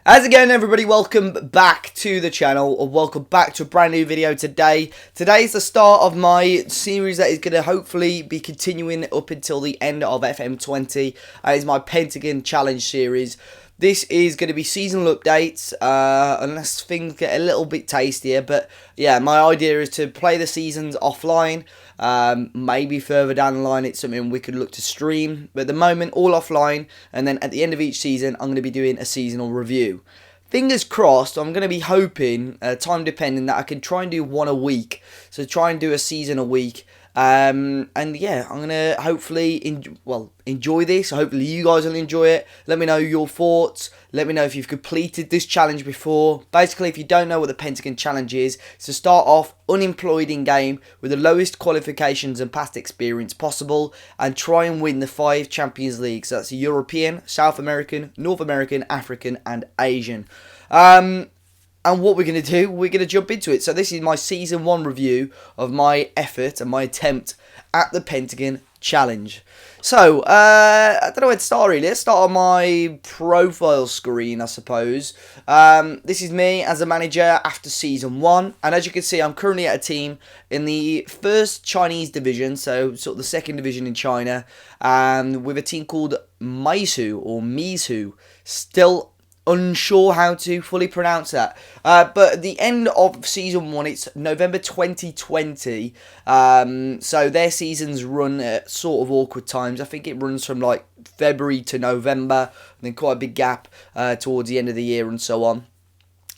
How's it going, everybody? Welcome back to the channel, or welcome back to a brand new video today. Today's the start of my series that is going to hopefully be continuing up until the end of FM20. It's my Pentagon Challenge series. This is going to be seasonal updates, unless things get a little bit tastier. But yeah, my idea is to play the seasons offline. Maybe further down the line it's something we could look to stream, but at the moment all offline, and then at the end of each season I'm going to be doing a seasonal review. Fingers crossed, I'm going to be hoping, time depending, that I can try and do one a week, so try and do a season a week. And yeah, I'm going to hopefully enjoy this. Hopefully you guys will enjoy it. Let me know your thoughts. Let me know if you've completed this challenge before. Basically, if you don't know what the Pentagon Challenge is, it's to start off unemployed in game with the lowest qualifications and past experience possible and try and win the 5 Champions Leagues. So that's European, South American, North American, African and Asian. And what we're going to do, we're going to jump into it. So this is my Season 1 review of my effort and my attempt at the Pentagon Challenge. So, I don't know where to start really. Let's start on my profile screen, I suppose. This is me as a manager after Season 1. And as you can see, I'm currently at a team in the first Chinese division, so sort of the second division in China, with a team called Meisu or Misu. Still unsure how to fully pronounce that, but at the end of Season 1 it's November 2020, so their seasons run at sort of awkward times. I think it runs from like February to November, and then quite a big gap towards the end of the year and so on.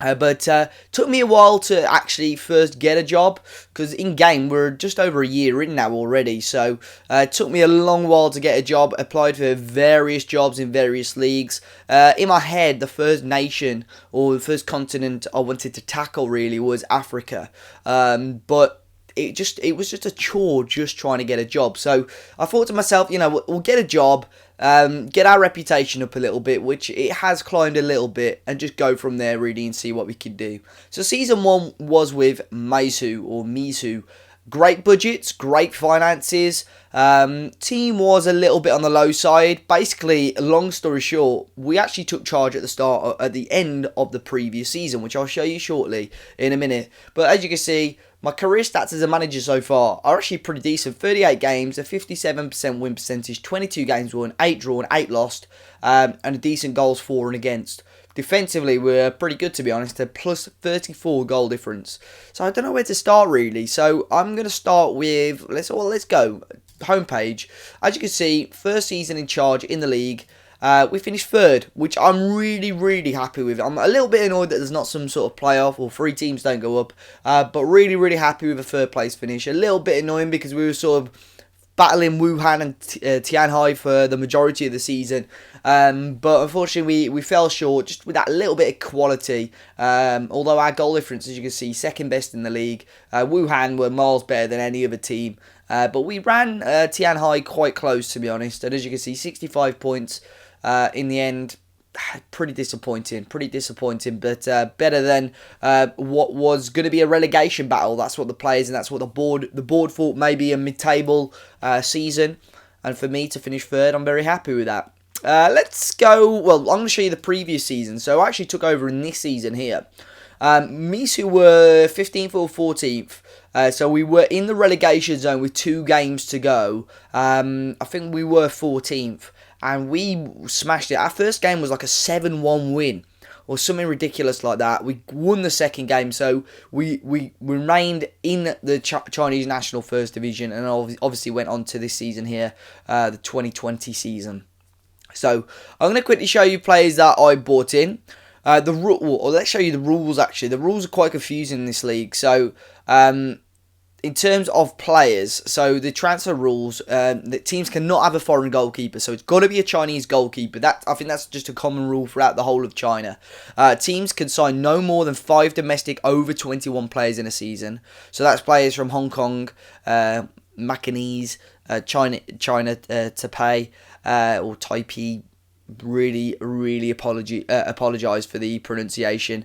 But took me a while to actually first get a job, because in game we're just over a year in now already, so it took me a long while to get a job. Applied for various jobs in various leagues. In my head, the first nation or the first continent I wanted to tackle really was Africa, but it was just a chore just trying to get a job. So I thought to myself, you know, we'll get a job, get our reputation up a little bit, which it has climbed a little bit, and just go from there really and see what we could do. So Season 1 was with Meisu or Misu. Great budgets, great finances. Team was a little bit on the low side. Basically, long story short, we actually took charge at the end of the previous season, which I'll show you shortly in a minute. But as you can see, my career stats as a manager so far are actually pretty decent. 38 games, a 57% win percentage, 22 games won, 8 drawn, 8 lost, and a decent goals for and against. Defensively, we're pretty good, to be honest, a plus 34 goal difference. So I don't know where to start really. So I'm going to start with, let's go, homepage. As you can see, first season in charge in the league. We finished 3rd, which I'm really happy with. I'm a little bit annoyed that there's not some sort of playoff or 3 teams don't go up, but really happy with a 3rd place finish. A little bit annoying because we were sort of battling Wuhan and Tianhai for the majority of the season, but unfortunately we fell short just with that little bit of quality. Although our goal difference, as you can see, second best in the league. Wuhan were miles better than any other team, but we ran Tianhai quite close, to be honest, and as you can see, 65 points in the end. Pretty disappointing, but better than what was going to be a relegation battle. That's what the players and that's what the board thought maybe a mid-table season, and for me to finish 3rd, I'm very happy with that. Let's go. Well, I'm going to show you the previous season. So I actually took over in this season here. Misu were 15th or 14th. So we were in the relegation zone with 2 games to go. I think we were 14th. And we smashed it. Our first game was like a 7-1 win, or something ridiculous like that. We won the second game, so we remained in the Chinese national first division, and obviously went on to this season here, the 2020 season. So I'm going to quickly show you players that I bought in. Let's show you the rules. Actually, the rules are quite confusing in this league. So in terms of players, so the transfer rules, that teams cannot have a foreign goalkeeper, so it's got to be a Chinese goalkeeper. I think that's just a common rule throughout the whole of China. Teams can sign no more than 5 domestic over 21 players in a season. So that's players from Hong Kong, Macanese, China Taipei, or Taipei. Really apologise for the pronunciation.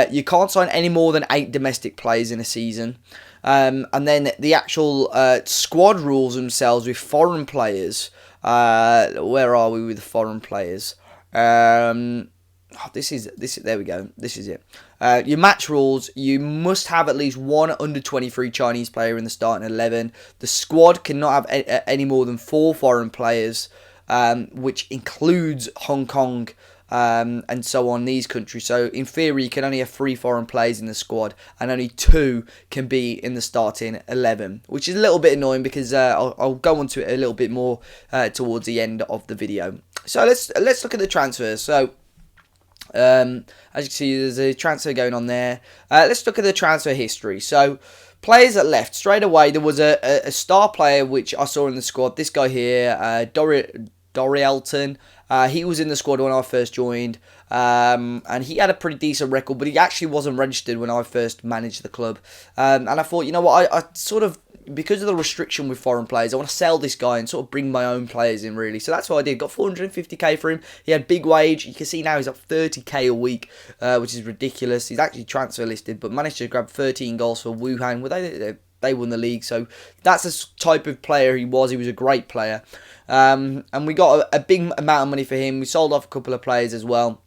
You can't sign any more than 8 domestic players in a season. And then the actual squad rules themselves with foreign players. Where are we with foreign players? Oh, this. There we go. This is it. Your match rules. You must have at least one under 23 Chinese player in the starting 11. The squad cannot have any more than 4 foreign players, which includes Hong Kong and so on, these countries. So in theory, you can only have 3 foreign players in the squad, and only 2 can be in the starting 11, which is a little bit annoying because I'll go on to it a little bit more towards the end of the video. So let's look at the transfers. So as you can see, there's a transfer going on there. Let's look at the transfer history. So players that left straight away, there was a star player which I saw in the squad. This guy here, Dorielton. He was in the squad when I first joined, and he had a pretty decent record, but he actually wasn't registered when I first managed the club. And I thought, you know what, I sort of, because of the restriction with foreign players, I want to sell this guy and sort of bring my own players in, really. So that's what I did. Got 450k for him. He had big wage. You can see now he's up 30k a week, which is ridiculous. He's actually transfer listed, but managed to grab 13 goals for Wuhan. Well, they won the league, so that's the type of player he was. He was a great player. And we got a big amount of money for him. We sold off a couple of players as well.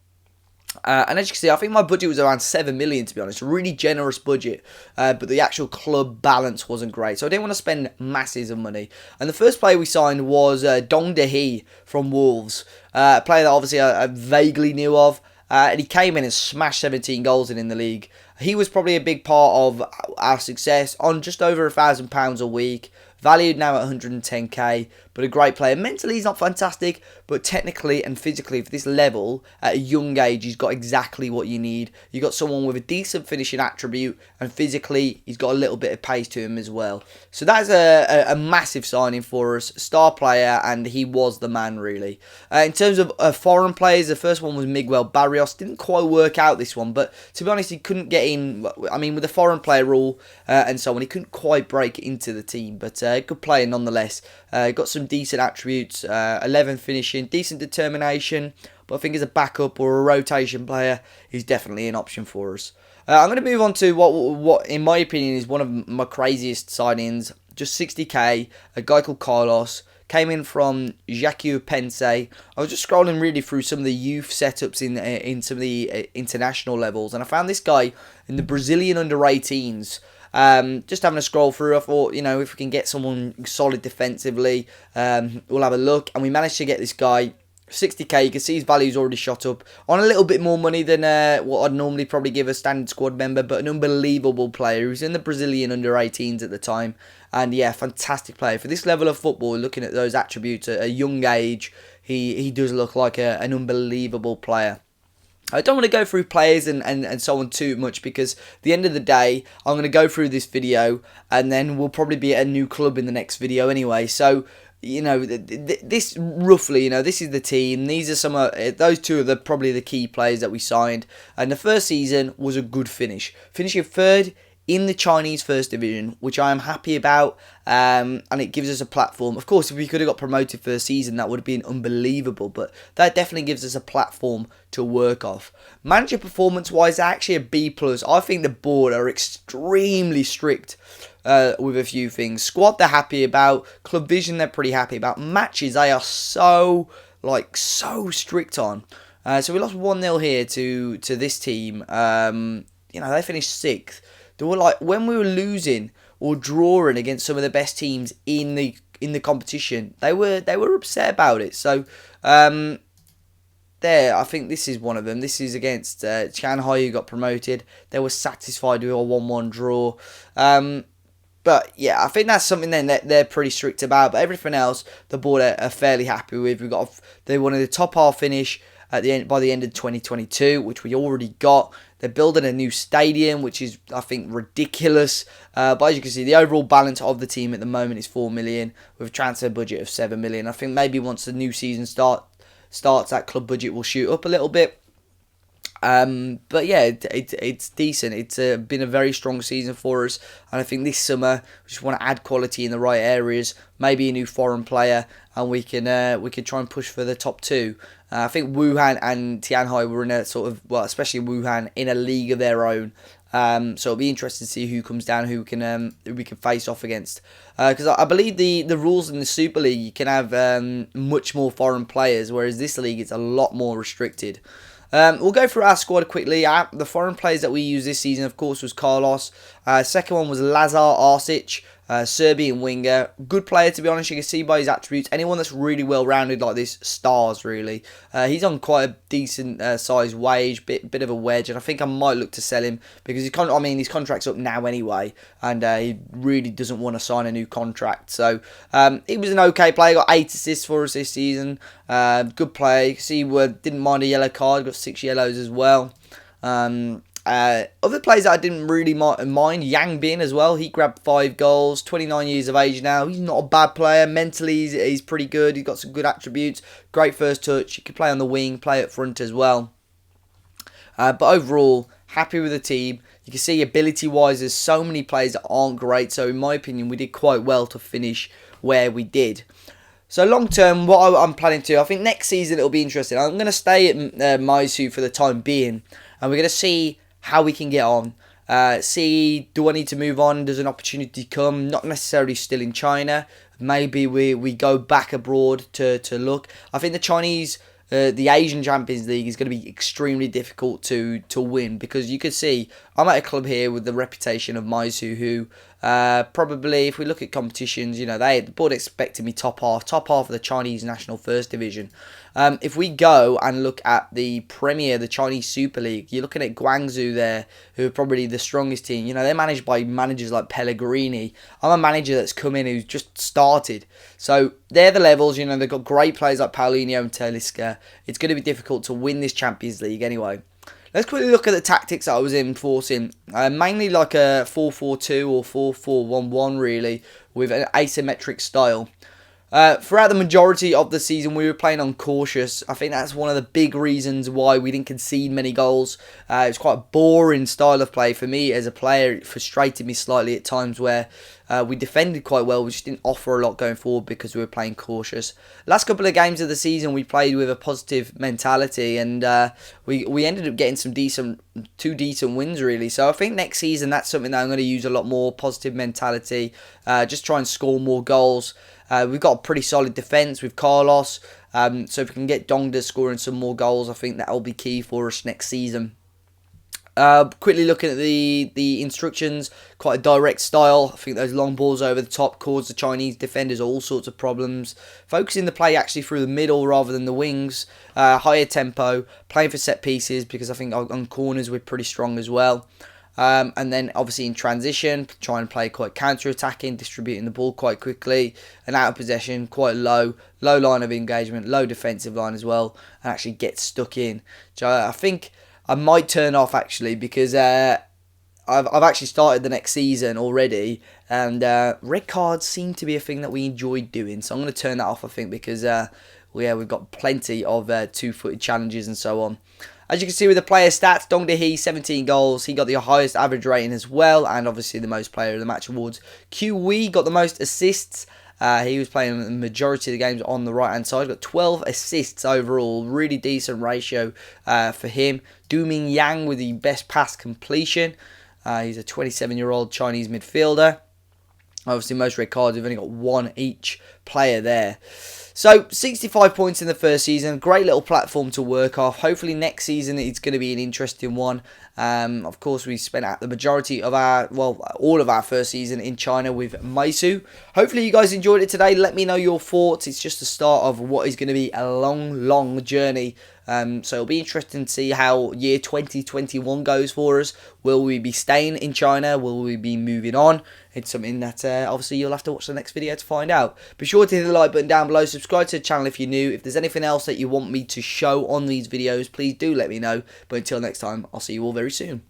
And as you can see, I think my budget was around 7 million, to be honest. A really generous budget, but the actual club balance wasn't great. So I didn't want to spend masses of money. And the first player we signed was Dong De-hee from Wolves. A player that obviously I vaguely knew of. And he came in and smashed 17 goals in the league. He was probably a big part of our success, on just over £1,000 a week. Valued now at 110k, but a great player. Mentally, he's not fantastic, but technically and physically, for this level, at a young age, he's got exactly what you need. You've got someone with a decent finishing attribute, and physically, he's got a little bit of pace to him as well. So that's a massive signing for us. Star player, and he was the man, really. In terms of foreign players, the first one was Miguel Barrios. Didn't quite work out, this one, but to be honest, he couldn't get in. I mean, with the foreign player rule and so on, he couldn't quite break into the team, but good player nonetheless. Got some decent attributes, 11 finishing, decent determination, but I think as a backup or a rotation player, he's definitely an option for us. I'm going to move on to what in my opinion is one of my craziest signings. Just 60k, a guy called Carlos. Came in from Pense. I was just scrolling really through some of the youth setups in some of the international levels, and I found this guy in the Brazilian under-18s. Just having a scroll through, I thought, you know, if we can get someone solid defensively, we'll have a look. And we managed to get this guy 60k. You can see his value's already shot up on a little bit more money than what I'd normally probably give a standard squad member, but an unbelievable player. He was in the Brazilian under-18s at the time, and yeah, fantastic player. For this level of football, looking at those attributes at a young age, he does look like an unbelievable player. I don't want to go through players and so on too much, because at the end of the day, I'm going to go through this video and then we'll probably be at a new club in the next video anyway. So, you know, this roughly, you know, this is the team. These are some of those two are probably the key players that we signed. And the first season was a good finish. Finishing third in the Chinese First Division, which I am happy about, and it gives us a platform. Of course, if we could have got promoted for a season, that would have been unbelievable, but that definitely gives us a platform to work off. Manager performance-wise, actually a B+. I think the board are extremely strict with a few things. Squad, they're happy about. Club vision, they're pretty happy about. Matches, they are so strict on. So we lost 1-0 here to this team. You know, they finished 6th. They were like, when we were losing or drawing against some of the best teams in the competition, they were upset about it. So there, I think this is one of them. This is against Shanghai, who got promoted. They were satisfied with a 1-1 draw. But yeah, I think that's something then that they're pretty strict about. But everything else, the board are fairly happy with. They wanted a top half finish at the end by the end of 2022, which we already got. They're building a new stadium, which is, I think, ridiculous. But as you can see, the overall balance of the team at the moment is 4 million, with a transfer budget of 7 million. I think maybe once the new season starts, that club budget will shoot up a little bit. But yeah, it's decent. It's been a very strong season for us, and I think this summer we just want to add quality in the right areas. Maybe a new foreign player, and we can try and push for the top 2. I think Wuhan and Tianhai were in a sort of, well, especially Wuhan, in a league of their own. So it'll be interesting to see who comes down, who we can face off against. Because I believe the rules in the Super League, you can have much more foreign players, whereas this league is a lot more restricted. We'll go through our squad quickly. The foreign players that we used this season, of course, was Carlos. Second one was Lazar Arsic, Serbian winger. Good player, to be honest. You can see by his attributes. Anyone that's really well-rounded like this, stars, really. He's on quite a decent sized wage, bit of a wedge, and I think I might look to sell him because his contract's up now anyway, and he really doesn't want to sign a new contract. So he was an okay player. Got 8 assists for us this season. Good play. See, didn't mind a yellow card. Got 6 yellows as well. Other players that I didn't really mind, Yang Bin as well. He grabbed 5 goals, 29 years of age now. He's not a bad player. Mentally, he's pretty good. He's got some good attributes. Great first touch. He can play on the wing, play up front as well. But overall, happy with the team. You can see ability-wise, there's so many players that aren't great. So in my opinion, we did quite well to finish where we did. So long term, what I'm planning to, I think next season it'll be interesting. I'm going to stay at Maisu for the time being, and we're going to see how we can get on. See, do I need to move on? Does an opportunity come? Not necessarily still in China. Maybe we go back abroad to look. I think the Chinese, the Asian Champions League is going to be extremely difficult to win, because you could see I'm at a club here with the reputation of Maisu, who probably, if we look at competitions, you know, the board expected me top half of the Chinese National First Division. If we go and look at the Premier, the Chinese Super League, you're looking at Guangzhou there, who are probably the strongest team. You know, they're managed by managers like Pellegrini. I'm a manager that's come in who's just started. So they're the levels, you know, they've got great players like Paulinho and Talisca. It's going to be difficult to win this Champions League anyway. Let's quickly look at the tactics that I was enforcing. Mainly like a 4-4-2 or 4-4-1-1 really, with an asymmetric style. Throughout the majority of the season, we were playing on cautious. I think that's one of the big reasons why we didn't concede many goals. It's quite a boring style of play for me as a player. It frustrated me slightly at times where we defended quite well. We just didn't offer a lot going forward because we were playing cautious. Last couple of games of the season, we played with a positive mentality, and we ended up getting some two decent wins really. So I think next season that's something that I'm going to use a lot more, positive mentality. Just try and score more goals. We've got a pretty solid defence with Carlos, so if we can get Dongda scoring some more goals, I think that will be key for us next season. Quickly looking at the instructions, quite a direct style. I think those long balls over the top cause the Chinese defenders all sorts of problems. Focusing the play actually through the middle rather than the wings. Higher tempo, playing for set pieces, because I think on corners we're pretty strong as well. And then obviously in transition, try and play quite counter-attacking, distributing the ball quite quickly, and out of possession, quite low line of engagement, low defensive line as well, and actually get stuck in. So I think I might turn off actually, because I've actually started the next season already, and red cards seem to be a thing that we enjoyed doing. So I'm going to turn that off, I think, because we've got plenty of two-footed challenges and so on. As you can see with the player stats, Dong Dae-hee, 17 goals. He got the highest average rating as well, and obviously the most player of the match awards. Q-Wee got the most assists. He was playing the majority of the games on the right-hand side. Got 12 assists overall. Really decent ratio for him. Du-Ming Yang with the best pass completion. He's a 27-year-old Chinese midfielder. Obviously, most red cards, we've only got 1 each player there. So, 65 points in the first season. Great little platform to work off. Hopefully, next season it's going to be an interesting one. Of course, we spent the majority of all of our first season in China with Maisu. Hopefully, you guys enjoyed it today. Let me know your thoughts. It's just the start of what is going to be a long journey. So it'll be interesting to see how year 2021 goes for us. Will we be staying in China? Will we be moving on? It's something that obviously you'll have to watch the next video to find out. Be sure to hit the like button down below. Subscribe to the channel if you're new. If there's anything else that you want me to show on these videos, please do let me know. But until next time, I'll see you all very soon.